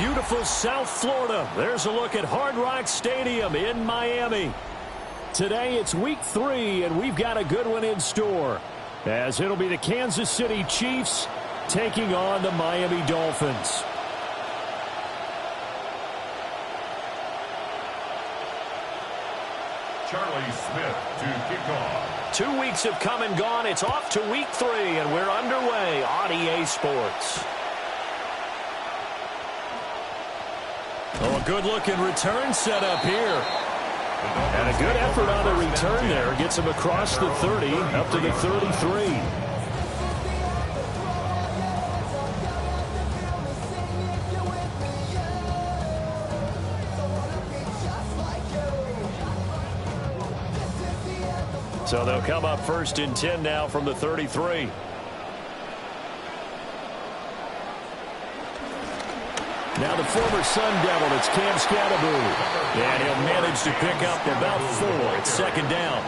beautiful South Florida. There's a look at Hard Rock Stadium in Miami. Today it's week 3, and we've got a good one in store, as it'll be the Kansas City Chiefs taking on the Miami Dolphins. Charlie Smith to kick off. 2 weeks have come and gone. It's off to week 3, and we're underway on EA Sports. Oh, a good-looking return set up here. And a good effort on the return there. Gets him across the 30, up to the 33. So they'll come up 1st and 10 now from the 33. Now the former Sun Devil, it's Cam Scatterbury. And he'll manage to pick up about 4. It's 2nd down.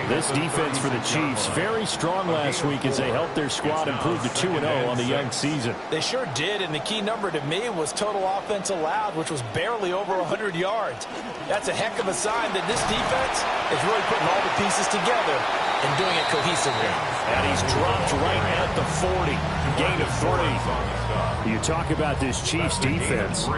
This defense for the Chiefs, very strong last week as they helped their squad improve to 2-0 on the young season. They sure did, and the key number to me was total offense allowed, which was barely over 100 yards. That's a heck of a sign that this defense is really putting all the pieces together and doing it cohesively. And he's dropped right at the 40. Gain of 3. You talk about this Chiefs defense.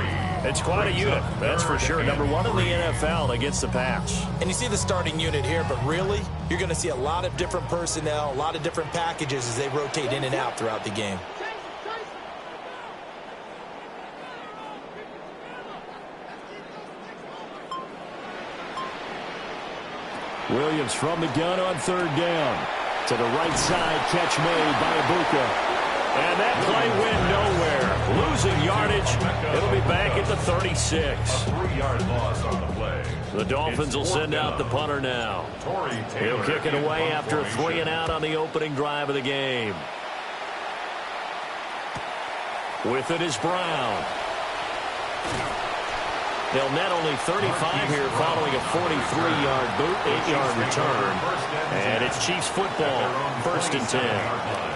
It's quite a unit, that's for sure. Number 1 in the NFL against the pass. And you see the starting unit here, but really, you're going to see a lot of different personnel, a lot of different packages as they rotate in and out throughout the game. Williams from the gun on 3rd down. To the right side, catch made by Ibuka. And that play went nowhere. Losing yardage. It'll be back at the 36. A 3-yard loss on the play. The Dolphins will send out the punter now. He'll kick it away after a 3-and-out on the opening drive of the game. With it is Brown. They'll net only 35 here following a 43-yard boot, 8-yard return. And it's Chiefs football, 1st and 10.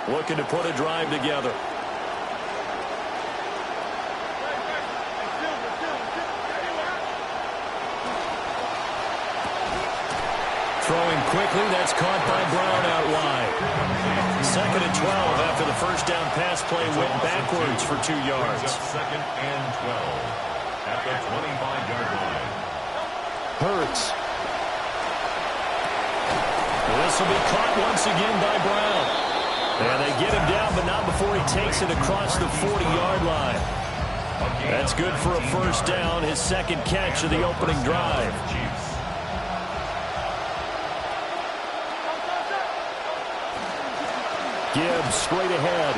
Looking to put a drive together. Throwing quickly, that's caught by Brown out wide. 2nd and 12 after the first down pass play went backwards for 2 yards. 2nd and 12 at the 25-yard line. Hurts. This will be caught once again by Brown. And they get him down, but not before he takes it across the 40-yard line. That's good for a 1st down, his 2nd catch of the opening drive. Gibbs straight ahead.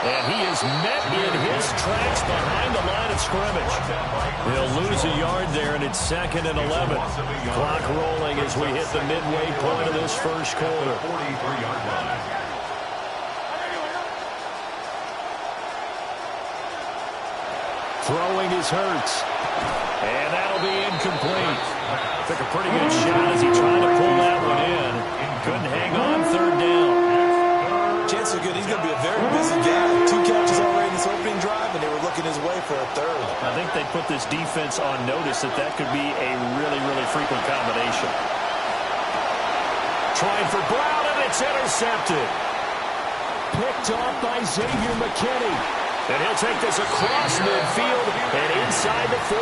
And he is met in his tracks behind the line of scrimmage. He'll lose a yard there, and it's 2nd and 11. Clock rolling as we hit the midway point of this 1st quarter. 43-yard line. Throwing is Hurts. And that'll be incomplete. Took a pretty good shot as he tried to pull that one in. Couldn't hang on 3rd down. Chances are good. He's going to be a very busy guy. 2 catches already in this opening drive, and they were looking his way for a 3rd. I think they put this defense on notice that could be a really, really frequent combination. Trying for Brown, and it's intercepted. Picked off by Xavier McKinney. And he'll take this across midfield and inside the 45.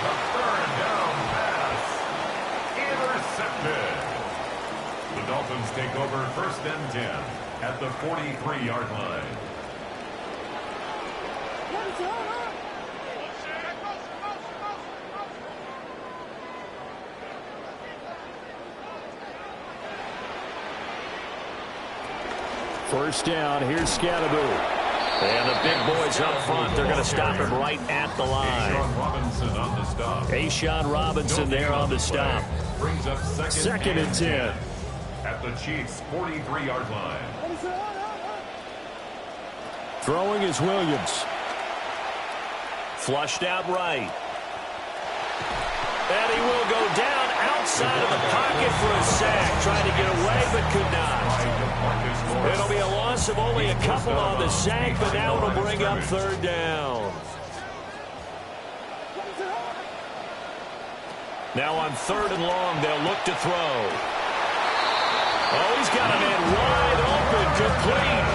The 3rd down pass. Intercepted. The Dolphins take over 1st and 10 at the 43-yard line. First down, here's Scatterbury. And the big boys up front, they're going to stop him right at the line. Robinson on the stop. A'Shawn Robinson there on the stop. Brings up 2nd and 10. At the Chiefs' 43-yard line. Throwing is Williams. Flushed out right. And he will go down outside of the pocket for a sack. Tried to get away, but could not. It'll be a loss of only a couple on the sack, but now it'll bring up third down. Now on third and long, they'll look to throw. Oh, he's got a man wide open, complete.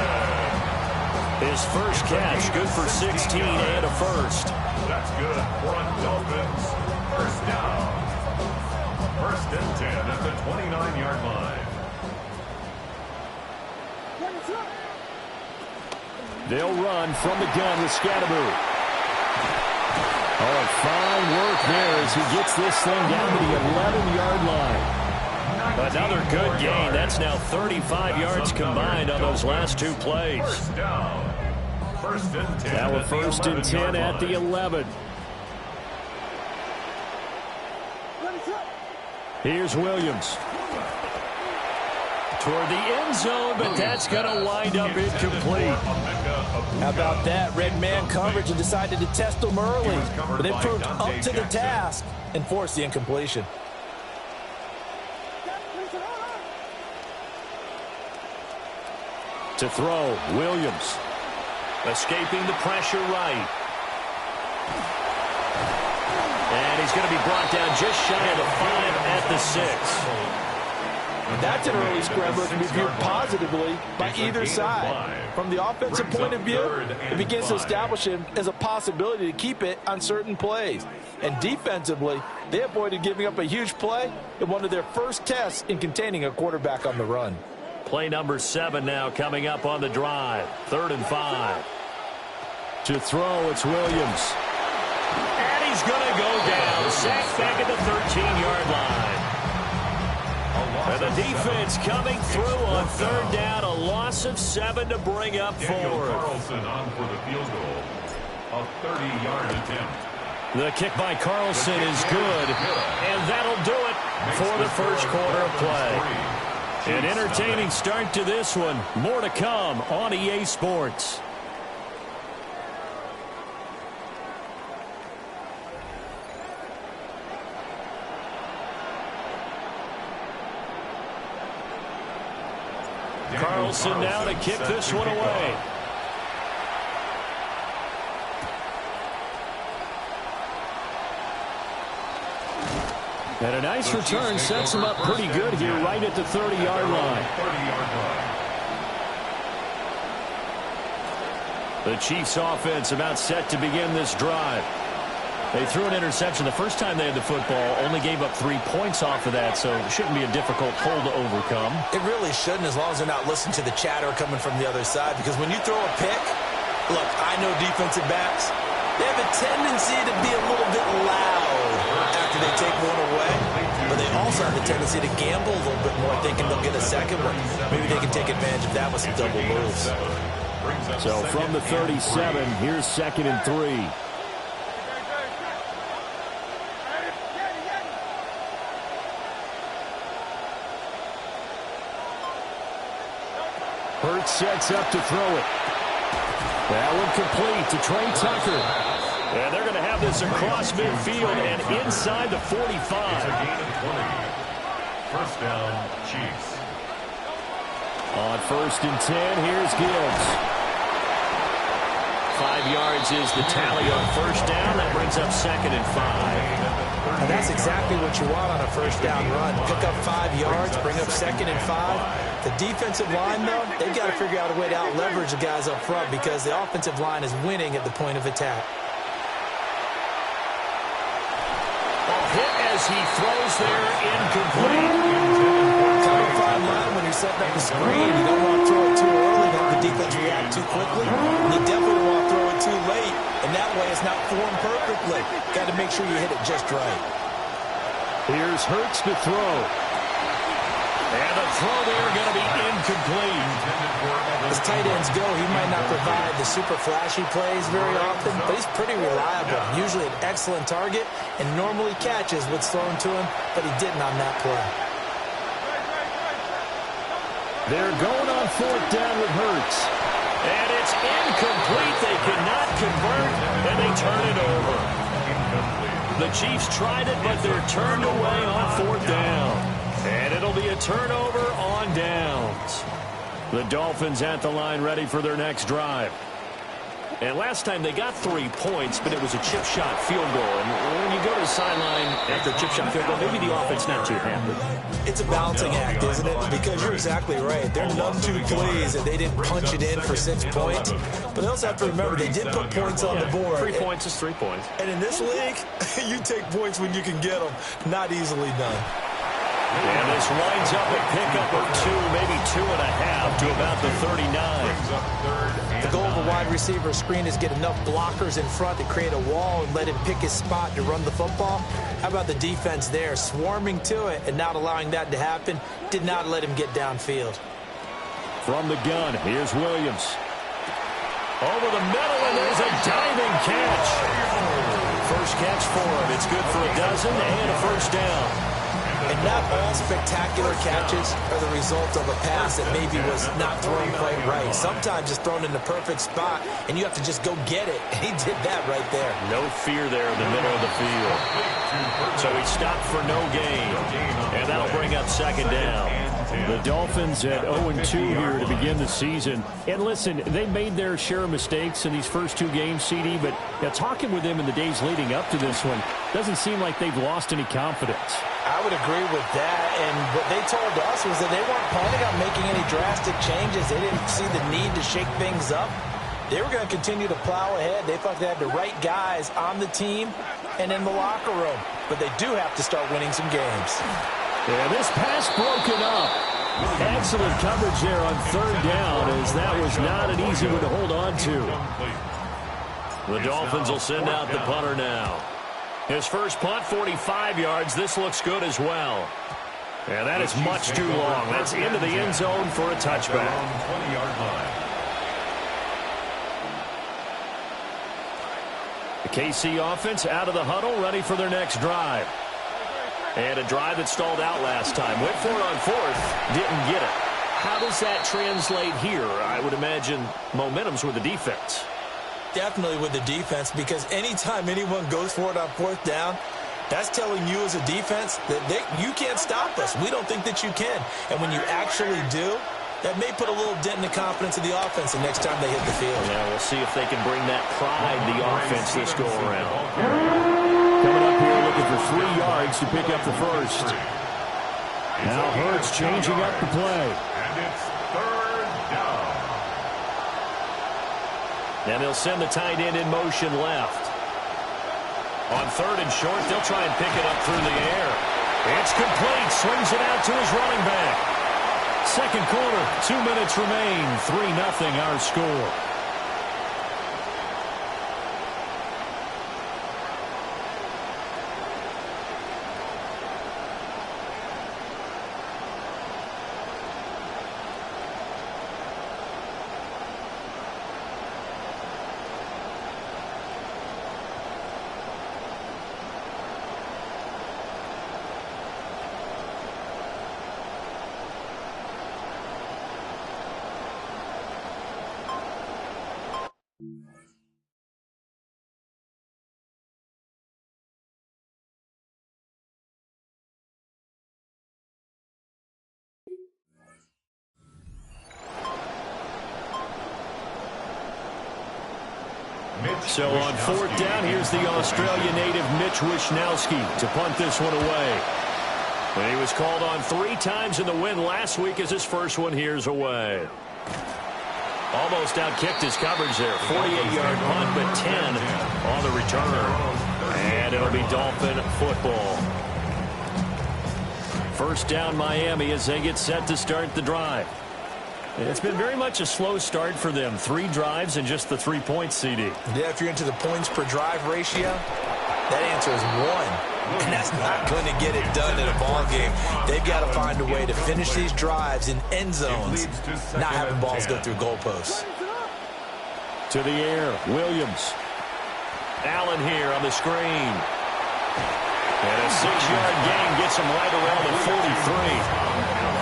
His first catch, good for 16 and a first. That's good for a Dolphins first down. First and 10 at the 29-yard line. They'll run from the gun with Scatteroo. Oh, fine work there as he gets this thing down to the 11-yard line. Another good gain. That's now 35 yards combined on those last two plays. First down. First and 10. Now a first and 10 at the 11. Here's Williams. Toward the end zone, but that's going to wind up incomplete. How about that? Red man coverage and decided to test them early. But they proved up to the task and forced the incompletion. To throw, Williams. Escaping the pressure right. And he's going to be brought down just shy of the 5 at the 6. That's an early scrambler to be viewed positively by either side. From the offensive point of view, it begins to establish him as a possibility to keep it on certain plays. And defensively, they avoided giving up a huge play in one of their first tests in containing a quarterback on the run. Play number 7 now coming up on the drive. 3rd and 5. To throw, it's Williams. And he's going to go down. Sacked back at the 13-yard line. And the defense coming through on 3rd down. A loss of 7 to bring up 4. Carlson on for the field goal. A 30-yard attempt. The kick by Carlson is good. And that'll do it for the first quarter of play. An entertaining start to this one. More to come on EA Sports. Carlson now to kick this one away. And a nice return sets him up pretty good here right at the 30-yard line. The Chiefs offense about set to begin this drive. They threw an interception the first time they had the football, only gave up 3 points off of that, so it shouldn't be a difficult hole to overcome. It really shouldn't, as long as they're not listening to the chatter coming from the other side, because when you throw a pick, look, I know defensive backs, they have a tendency to be a little bit loud after they take one away, but they also have a tendency to gamble a little bit more, thinking they'll get a second one. Maybe they can take advantage of that with some double moves. So from the 37, here's 2nd and 3. Hurts sets up to throw it. That one complete to Trey Tucker. And they're going to have this across midfield and inside the 45. It's a gain of 20. First down, Chiefs. On 1st and 10, here's Gibbs. 5 yards is the tally on 1st down. That brings up 2nd and 5. And that's exactly what you want on a first down run. Pick up 5 yards, bring up 2nd and 5. The defensive line, though, they've got to figure out a way to out-leverage the guys up front because the offensive line is winning at the point of attack. A hit as he throws there, incomplete. Cover 5 line when you're setting up the screen. You don't want to throw it too early and have the defense react too quickly. And you definitely don't want to throw it too late. And that way it's not formed perfectly. Got to make sure you hit it just right. Here's Hurts to throw. And the throw there going to be incomplete. As tight ends go, he might not provide the super flashy plays very often, but he's pretty reliable. Usually an excellent target and normally catches what's thrown to him, but he didn't on that play. They're going on 4th down with Hurts. And it's incomplete. They cannot convert, and they turn it over. The Chiefs tried it, but they're turned away on 4th down. And it'll be a turnover on downs. The Dolphins at the line ready for their next drive. And last time they got 3 points, but it was a chip shot field goal. And when you go to the sideline after a chip shot field goal, maybe the offense not too happy. It's a balancing act, isn't it? Because you're exactly right. They're none too pleased that they didn't punch it in for 6 points. But they also have to remember they did put points on the board. 3 points is 3 points. And in this league, you take points when you can get them. Not easily done. And this winds up a pickup of 2, maybe 2.5 to about the 39. The goal of a wide receiver screen is get enough blockers in front to create a wall and let him pick his spot to run the football. How about the defense there, swarming to it and not allowing that to happen? Did not let him get downfield. From the gun, here's Williams. Over the middle, and there's a diving catch. First catch for him. It's good for a dozen and a first down. And not all spectacular catches are the result of a pass that maybe was not thrown quite right. Sometimes it's thrown in the perfect spot, and you have to just go get it. And he did that right there. No fear there in the middle of the field. So he stopped for no gain. And that'll bring up second down. The Dolphins at 0-2 here to begin the season. And listen, they made their share of mistakes in these first 2 games, CD, but talking with them in the days leading up to this one, doesn't seem like they've lost any confidence. I would agree with that, and what they told us was that they weren't planning on making any drastic changes. They didn't see the need to shake things up. They were going to continue to plow ahead. They thought they had the right guys on the team and in the locker room, but they do have to start winning some games. Yeah, this pass broken up. Excellent coverage there on 3rd down, as that was not an easy one to hold on to. The Dolphins will send out the punter now. His first punt, 45 yards. This looks good as well. And that is much too long. That's into the end zone for a touchback. The KC offense out of the huddle, ready for their next drive. And a drive that stalled out last time. Went for it on 4th, didn't get it. How does that translate here? I would imagine momentum's with the defense. Definitely with the defense, because anytime anyone goes for it on 4th down, that's telling you as a defense that you can't stop us. We don't think that you can. And when you actually do, that may put a little dent in the confidence of the offense the next time they hit the field. Yeah, we'll see if they can bring that pride the offense this go around. Coming up here looking for 3 yards to pick up the first. Now Hurts changing up the play. And it's 3rd down. And they'll send the tight end in motion left. On 3rd and short, they'll try and pick it up through the air. It's complete. Swings it out to his running back. Second quarter, 2 minutes remain. 3-0 our score. So on 4th down, here's the Australia native Mitch Wishnowsky to punt this one away. And he was called on 3 times in the win last week as his first one here's away. Almost outkicked his coverage there. 48-yard punt, but 10 on the return. And it'll be Dolphin football. First down Miami as they get set to start the drive. It's been very much a slow start for them. 3 drives and just the 3 points, CD. Yeah, if you're into the points per drive ratio, that answer is 1. And that's not going to get it done in a ball game. They've got to find a way to finish these drives in end zones, not having balls go through goalposts. To the air, Williams. Allen here on the screen. And a 6-yard gain gets him right around the 43.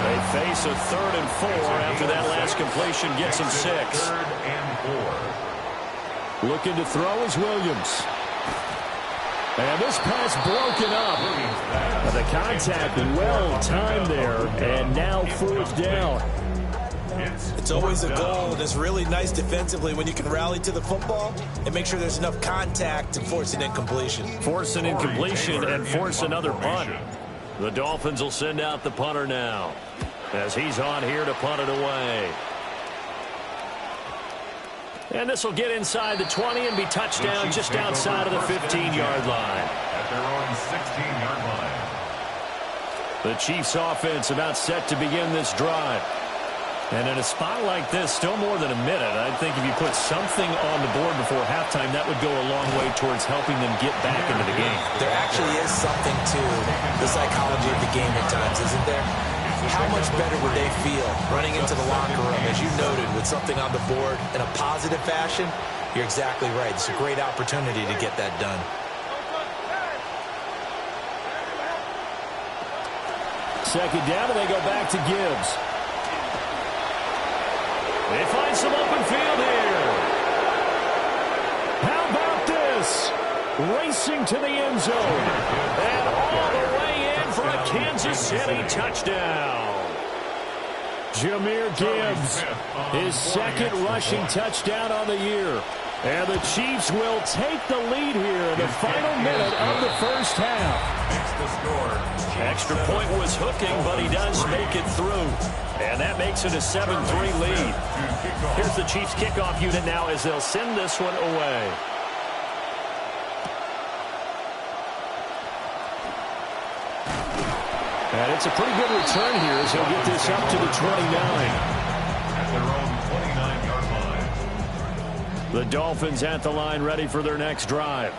They face a 3rd and 4 after that last completion gets him 6. 3rd and 4. Looking to throw is Williams. And this pass broken up. The contact well timed there, and now fourth down. It's always a goal, and it's really nice defensively when you can rally to the football and make sure there's enough contact to force an incompletion. Force an incompletion and force another punt. The Dolphins will send out the punter now, as he's on here to punt it away. And this will get inside the 20 and be touchdown just outside of the 15-yard line. At their own 16-yard line. The Chiefs offense about set to begin this drive. And in a spot like this, still more than a minute, I think if you put something on the board before halftime, that would go a long way towards helping them get back into the game. There actually is something to the psychology of the game at times, isn't there? How much better would they feel running into the locker room, as you noted, with something on the board in a positive fashion? You're exactly right. It's a great opportunity to get that done. Second down, and they go back to Gibbs. They find some open field here. How about this? Racing to the end zone. And all the way in for a Kansas City touchdown. Jahmyr Gibbs, his second rushing touchdown on the year. And the Chiefs will take the lead here in the final minute of the first half. Extra point was hooking, but he does make it through. And that makes it a 7-3 lead. Here's the Chiefs kickoff unit now as they'll send this one away. And it's a pretty good return here as he'll get this up to the 29. At their own 29-yard line. The Dolphins at the line ready for their next drive.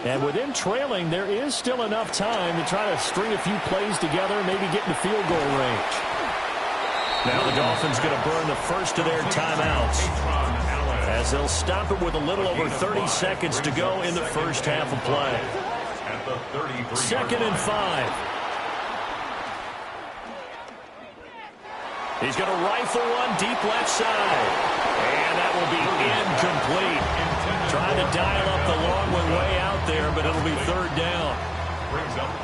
And with them trailing, there is still enough time to try to string a few plays together and maybe get in the field goal range. Now the Dolphins going to burn the first of their timeouts as they'll stop it with a little over 30 seconds to go in the first half of play. 2nd and 5. He's going to rifle one deep left side. And that will be incomplete. Trying to dial up the long one way out there, but it'll be third down.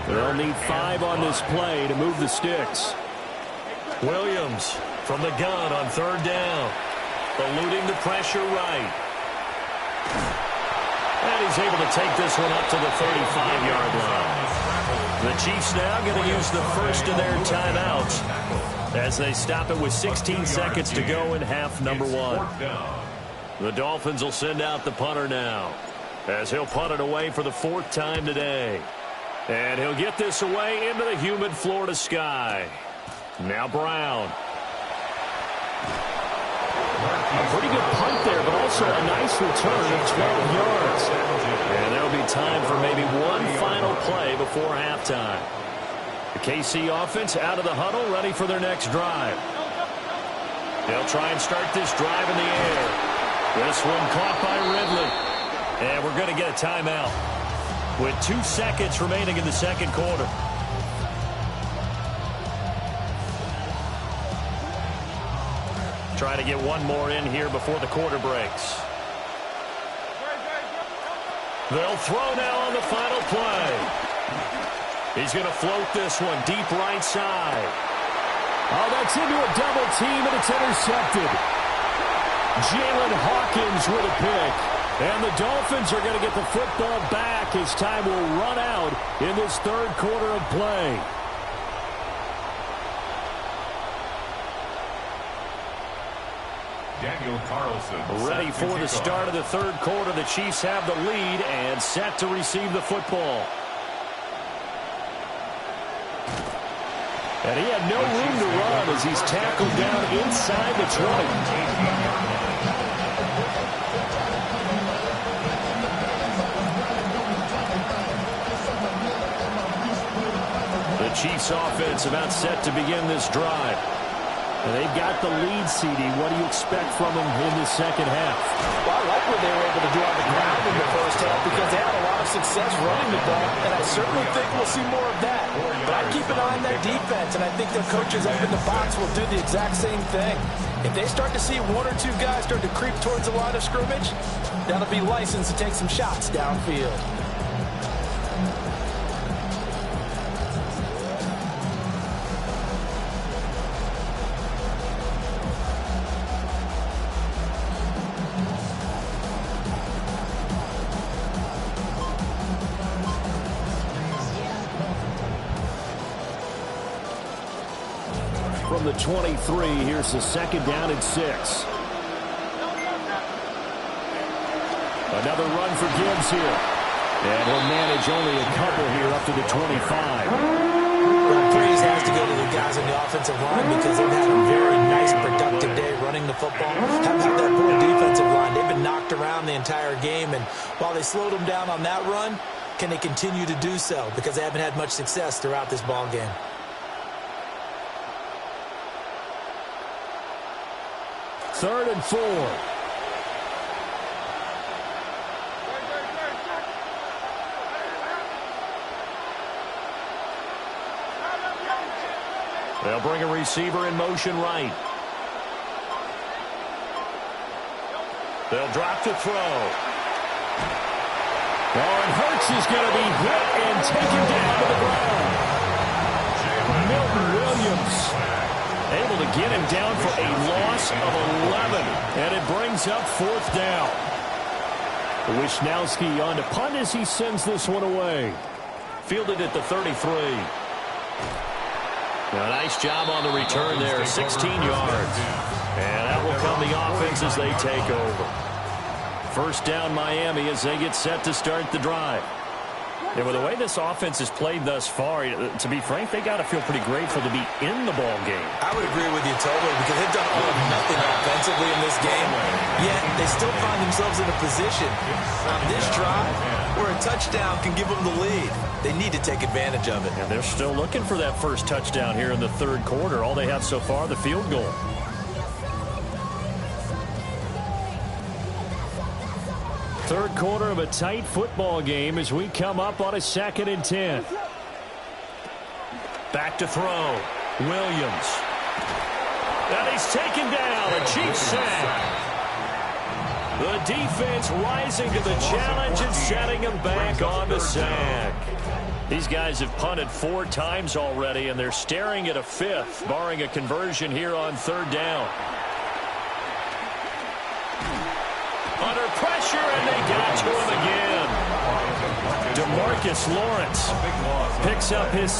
They'll need 5 on this play to move the sticks. Williams from the gun on third down. Eluding the pressure right. And he's able to take this one up to the 35-yard line. The Chiefs now going to use the first of their timeouts as they stop it with 16 seconds to go in half number 1. The Dolphins will send out the punter now as he'll punt it away for the 4th time today. And he'll get this away into the humid Florida sky. Now Brown. A pretty good punt there, but also a nice return of 12 yards. And there'll be time for maybe one final play before halftime. The KC offense out of the huddle, ready for their next drive. They'll try and start this drive in the air. This one caught by Ridley. And we're going to get a timeout with 2 seconds remaining in the second quarter. Try to get one more in here before the quarter breaks. They'll throw now on the final play. He's going to float this one deep right side. Oh, that's into a double team, and it's intercepted. Jalen Hawkins with a pick. And the Dolphins are going to get the football back as time will run out in this third quarter of play. Daniel Carlson ready for the start of the third quarter. The Chiefs have the lead and set to receive the football. And he had no room to run as he's tackled down inside the 20. The Chiefs offense about set to begin this drive. And they've got the lead, CD. What do you expect from them in the second half? Well, I like what they were able to do on the ground in the first half because they had a lot of success running the ball, and I certainly think we'll see more of that. But I'd keep an eye on their defense, and I think their coaches up in the box will do the exact same thing. If they start to see 1 or 2 guys start to creep towards the line of scrimmage, that'll be licensed to take some shots downfield. From the 23, here's the second down and 6. Another run for Gibbs here. And he'll manage only a couple here up to the 25. Well, praise has to go to the guys on the offensive line because they've had a very nice, productive day running the football. Haven't had that poor defensive line. They've been knocked around the entire game, and while they slowed them down on that run, can they continue to do so? Because they haven't had much success throughout this ball game. Third and 4. They'll bring a receiver in motion right. They'll drop to throw. Oh, and Hurts is going to be hit and taken down to the ground. Milton Williams able to get him down for a loss of 11. And it brings up fourth down. Wisnowski on to punt as he sends this one away. Fielded at the 33. A nice job on the return there, 16 yards. And that will come the offense as they take over. First down Miami as they get set to start the drive. And with the way this offense has played thus far, to be frank, they got to feel pretty grateful to be in the ball game. I would agree with you totally because they've done all of nothing offensively in this game, yet they still find themselves in a position on this drive where a touchdown can give them the lead. They need to take advantage of it. And they're still looking for that first touchdown here in the third quarter. All they have so far, the field goal. Third quarter of a tight football game as we come up on a 2nd and 10. Back to throw. Williams. And he's taken down. A cheap sack. The defense rising to the challenge and setting him back on the sack. These guys have punted 4 times already, and they're staring at a 5th, barring a conversion here on 3rd down. Under pressure, and they got to him again. DeMarcus Lawrence picks up his